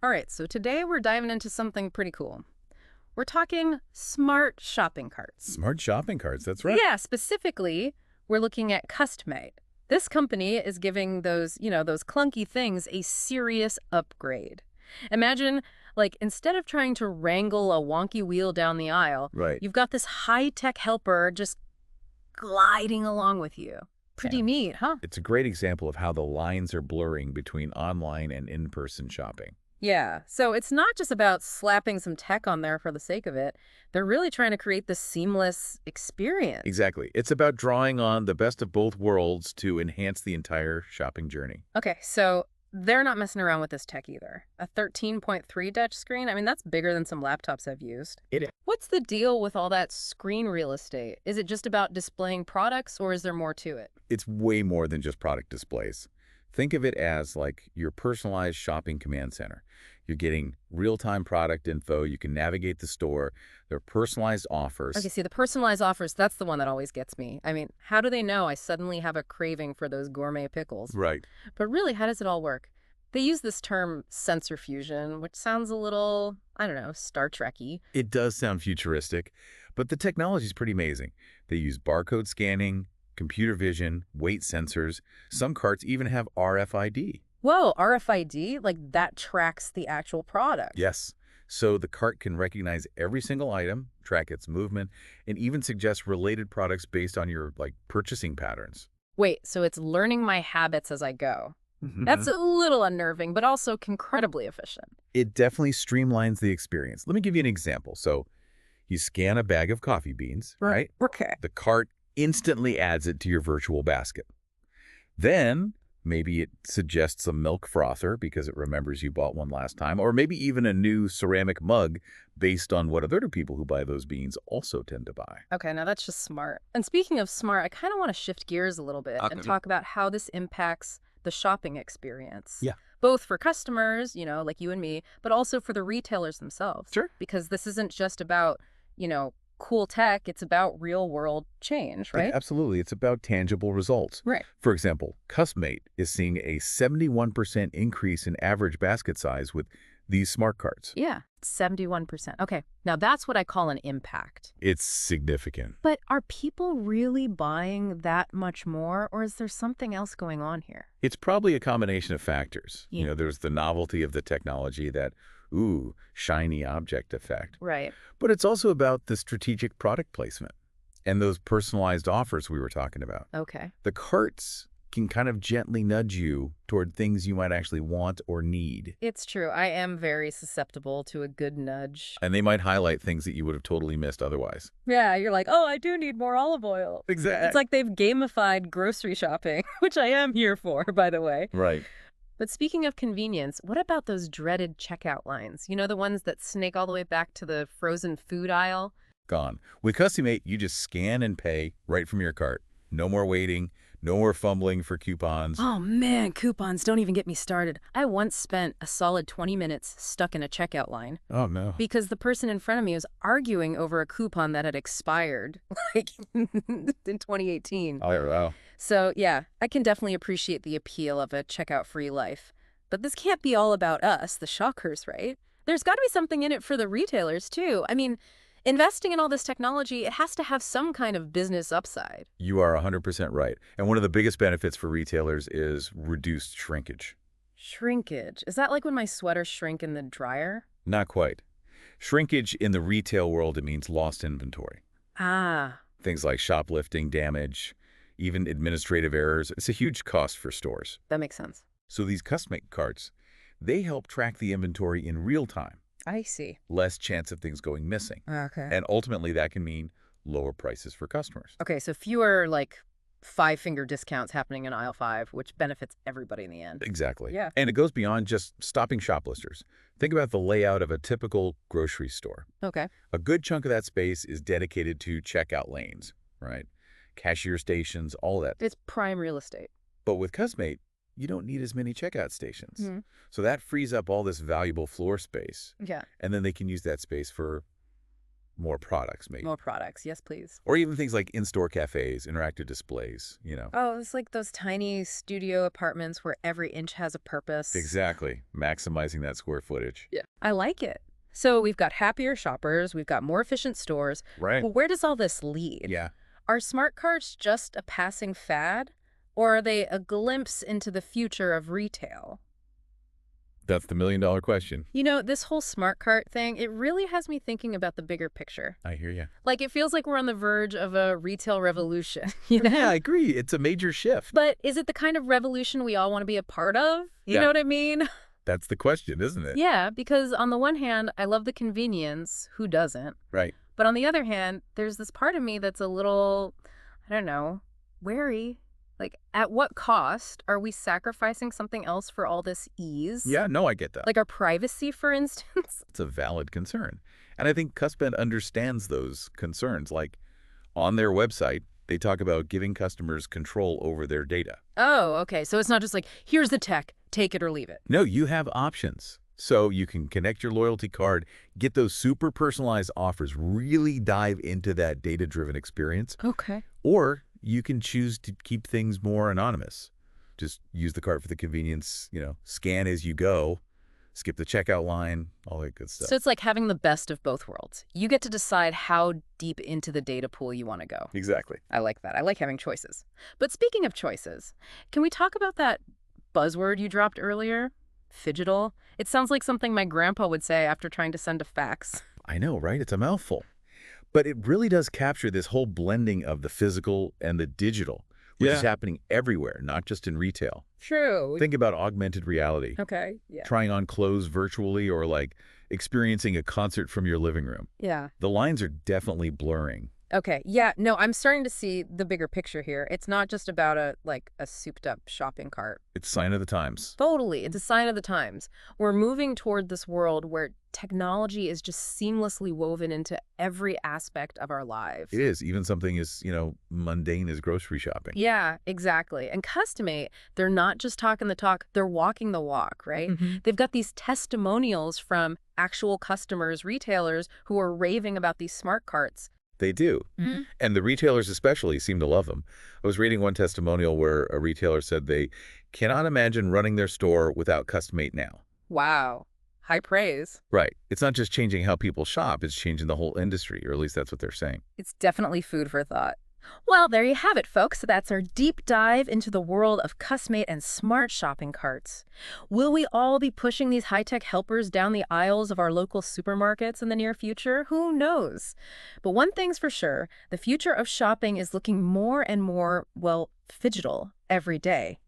All right, so today we're diving into something pretty cool. We're talking smart shopping carts. Smart shopping carts, that's right. Yeah, specifically, we're looking at Cust2Mate. This company is giving those clunky things a serious upgrade. Imagine, like, instead of trying to wrangle a wonky wheel down the aisle, Right. you've got this high-tech helper just gliding along with you. Pretty Yeah. neat, huh? It's a great example of how the lines are blurring between online and in-person shopping. Yeah, so it's not just about slapping some tech on there for the sake of it. They're really trying to create this seamless experience. Exactly. It's about drawing on the best of both worlds to enhance the entire shopping journey. Okay, so they're not messing around with this tech either. A 13.3 touch screen, I mean, that's bigger than some laptops I've used. It is. What's the deal with all that screen real estate? Is it just about displaying products, or is there more to it? It's way more than just product displays. Think of it as like your personalized shopping command center. You're getting real-time product info. You can navigate the store. There are personalized offers. Okay, see, the personalized offers, that's the one that always gets me. I mean, how do they know I suddenly have a craving for those gourmet pickles? Right. But really, how does it all work? They use this term sensor fusion, which sounds a little, I don't know, Star Trek-y. It does sound futuristic, but the technology is pretty amazing. They use barcode scanning, computer vision, weight sensors. Some carts even have RFID. Whoa, RFID? Like that tracks the actual product. Yes. So the cart can recognize every single item, track its movement, and even suggest related products based on your purchasing patterns. Wait, so it's learning my habits as I go. That's Mhm. a little unnerving, but also incredibly efficient. It definitely streamlines the experience. Let me give you an example. So you scan a bag of coffee beans, right? Okay. The cart instantly adds it to your virtual basket. Then maybe it suggests a milk frother because it remembers you bought one last time, or maybe even a new ceramic mug based on what other people who buy those beans also tend to buy. Okay, now that's just smart. And speaking of smart, I kind of want to shift gears a little bit and Okay. talk about how this impacts the shopping experience. Yeah. Both for customers, like you and me, but also for the retailers themselves. Sure. Because this isn't just about, cool tech, it's about real world change, right? Absolutely. It's about tangible results. Right. For example, Cust2Mate is seeing a 71% increase in average basket size with these smart carts. Yeah, 71%. Okay, now that's what I call an impact. It's significant. But are people really buying that much more, or is there something else going on here? It's probably a combination of factors. Yeah. There's the novelty of the technology, that, ooh, shiny object effect. Right. But it's also about the strategic product placement and those personalized offers we were talking about. Okay. The carts can kind of gently nudge you toward things you might actually want or need. It's true. I am very susceptible to a good nudge. And they might highlight things that you would have totally missed otherwise. Yeah, you're like, oh, I do need more olive oil. Exactly. It's like they've gamified grocery shopping, which I am here for, by the way. Right. But speaking of convenience, what about those dreaded checkout lines? The ones that snake all the way back to the frozen food aisle? Gone. With Cust2Mate, you just scan and pay right from your cart. No more waiting, no more fumbling for coupons. Oh man, coupons, don't even get me started. I once spent a solid 20 minutes stuck in a checkout line Oh, no. because the person in front of me was arguing over a coupon that had expired, like in 2018. Oh, wow. So yeah, I can definitely appreciate the appeal of a checkout-free life. But this can't be all about us, the shoppers, right? There's got to be something in it for the retailers, too. I mean, investing in all this technology, it has to have some kind of business upside. You are 100% right. And one of the biggest benefits for retailers is reduced shrinkage. Shrinkage. Is that like when my sweaters shrink in the dryer? Not quite. Shrinkage in the retail world, it means lost inventory. Ah, Things like shoplifting, damage, even administrative errors. It's a huge cost for stores. that makes sense. So these Cust2Mate carts, they help track the inventory in real time. I see. Less chance of things going missing. Okay. And ultimately, that can mean lower prices for customers. Okay, so fewer, like, five-finger discounts happening in aisle 5, which benefits everybody in the end. Exactly. Yeah. And it goes beyond just stopping shoplifters. Think about the layout of a typical grocery store. Okay. A good chunk of that space is dedicated to checkout lanes, right? Cashier stations, all that. It's prime real estate. But with Cust2Mate, you don't need as many checkout stations. Mhm. So that frees up all this valuable floor space. Yeah. And then they can use that space for more products, maybe. More products. Yes, please. Or even things like in-store cafes, interactive displays. Oh, it's like those tiny studio apartments where every inch has a purpose. Exactly. Maximizing that square footage. Yeah. I like it. So we've got happier shoppers, we've got more efficient stores. Right. But where does all this lead? Yeah. Are smart carts just a passing fad? Or are they a glimpse into the future of retail? That's the million-dollar question. This whole smart cart thing, it really has me thinking about the bigger picture. I hear you. Like, it feels like we're on the verge of a retail revolution, Yeah, I agree. It's a major shift. But is it the kind of revolution we all want to be a part of? You Yeah. know what I mean? That's the question, isn't it? Yeah, because on the one hand, I love the convenience. Who doesn't? Right. But on the other hand, there's this part of me that's a little, I don't know, wary. Like, at what cost are we sacrificing something else for all this ease? Yeah, no, I get that. Like our privacy, for instance? It's a valid concern. And I think Cust2Mate understands those concerns. Like, on their website, they talk about giving customers control over their data. Oh, okay. So it's not just like, here's the tech, take it or leave it. No, you have options. So you can connect your loyalty card, get those super personalized offers, really dive into that data-driven experience. Okay. Or you can choose to keep things more anonymous. Just use the card for the convenience, scan as you go, skip the checkout line, all that good stuff. So it's like having the best of both worlds. You get to decide how deep into the data pool you want to go. Exactly. I like that. I like having choices. But speaking of choices, can we talk about that buzzword you dropped earlier? Phygital. It sounds like something my grandpa would say after trying to send a fax. I know, right? It's a mouthful. But it really does capture this whole blending of the physical and the digital, which is happening everywhere, not just in retail. True. Think about augmented reality. Okay, yeah. Trying on clothes virtually or like experiencing a concert from your living room. Yeah. The lines are definitely blurring. Okay, yeah, no, I'm starting to see the bigger picture here. It's not just about a souped up shopping cart. It's a sign of the times. Totally, it's a sign of the times. We're moving toward this world where technology is just seamlessly woven into every aspect of our lives. It is, even something as, mundane as grocery shopping. Yeah, exactly. And Cust2Mate, they're not just talking the talk, they're walking the walk, right? They've got these testimonials from actual customers, retailers, who are raving about these smart carts. They do. And the retailers especially seem to love them. I was reading one testimonial where a retailer said they cannot imagine running their store without Cust2Mate now. Wow. High praise. Right. It's not just changing how people shop, it's changing the whole industry, or at least that's what they're saying. It's definitely food for thought. Well, there you have it, folks. That's our deep dive into the world of Cust2Mate and smart shopping carts. Will we all be pushing these high-tech helpers down the aisles of our local supermarkets in the near future? Who knows? But one thing's for sure, the future of shopping is looking more and more, well, phygital every day.